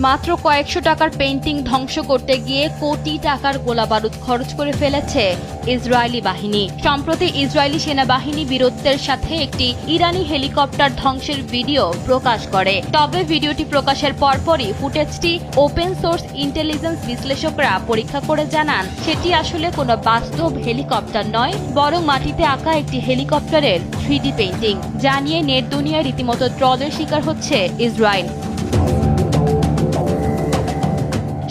মাত্র কয়েকশো টাকার পেইন্টিং ধ্বংস করতে গিয়ে কোটি টাকার গোলাবারুদ খরচ করে ফেলেছে ইসরায়েলি বাহিনী। সম্প্রতি ইসরায়েলি সেনাবাহিনী বীরত্বের সাথে একটি ইরানি হেলিকপ্টার ধ্বংসের ভিডিও প্রকাশ করে। তবে ভিডিওটি প্রকাশের পরপরই ফুটেজটি ওপেন সোর্স ইন্টেলিজেন্স বিশ্লেষকরা পরীক্ষা করে জানান সেটি আসলে কোনো বাস্তব হেলিকপ্টার নয়, বরং মাটিতে আঁকা একটি হেলিকপ্টারের 3D পেইন্টিং, যা নিয়ে নেট দুনিয়ায় রীতিমতো ট্রলের শিকার হচ্ছে ইসরায়েল।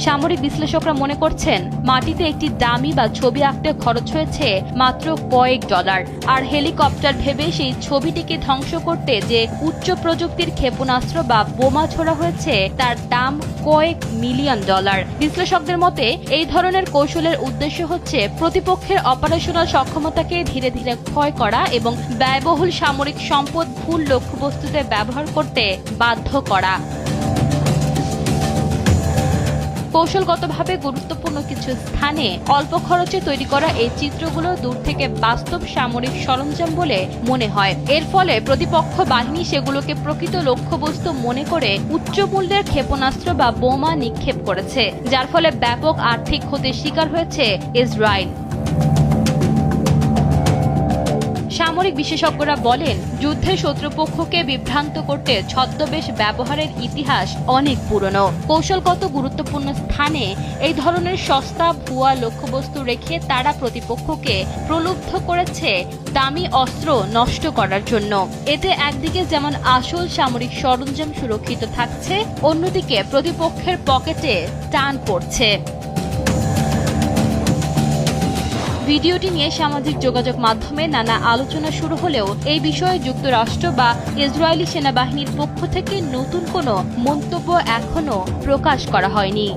সামরিক বিশ্লেষকরা মনে করছেন মাটিতে একটি ডামি বা ছবি আঁকতে খরচ হয়েছে মাত্র কয়েক ডলার, আর হেলিকপ্টার ভেবে সেই ছবিটিকে ধ্বংস করতে যে উচ্চ প্রযুক্তির ক্ষেপণাস্ত্র বা বোমা ছোড়া হয়েছে তার দাম কয়েক মিলিয়ন ডলার। বিশ্লেষকদের মতে এই ধরনের কৌশলের উদ্দেশ্য হচ্ছে প্রতিপক্ষের অপারেশনাল সক্ষমতাকে ধীরে ধীরে ক্ষয় করা এবং ব্যয়বহুল সামরিক সম্পদ ভুল লক্ষ্যবস্তুতে ব্যবহার করতে বাধ্য করা। কৌশলগতভাবে গুরুত্বপূর্ণ কিছু স্থানে অল্প খরচে তৈরি করা এই চিত্রগুলো দূর থেকে বাস্তব সামরিক সরঞ্জাম বলে মনে হয়। এর ফলে প্রতিপক্ষ বাহিনী সেগুলোকে প্রকৃত লক্ষ্যবস্তু মনে করে উচ্চ মূল্যের ক্ষেপণাস্ত্র বা বোমা নিক্ষেপ করেছে, যার ফলে ব্যাপক আর্থিক ক্ষতির শিকার হয়েছে ইসরায়েল। সামরিক বিশেষজ্ঞরা বলেন, যুদ্ধে শত্রুপক্ষকে বিভ্রান্ত করতে ছদ্মবেশ ব্যবহারের ইতিহাস অনেক পুরনো। কৌশলগত গুরুত্বপূর্ণ স্থানে এই ধরনের সস্তা ভুয়া লক্ষ্যবস্তু রেখে তারা প্রতিপক্ষকে প্রলুব্ধ করেছে দামি অস্ত্র নষ্ট করার জন্য। এতে একদিকে যেমন আসল সামরিক সরঞ্জাম সুরক্ষিত থাকছে, অন্যদিকে প্রতিপক্ষের পকেটে টান পড়ছে। ভিডিওটি নিয়ে সামাজিক যোগাযোগ মাধ্যমে নানা আলোচনা শুরু হলেও এই বিষয়ে যুক্তরাষ্ট্র বা ইসরায়েলি সেনাবাহিনীর পক্ষ থেকে নতুন কোনো মন্তব্য এখনো প্রকাশ করা হয়নি।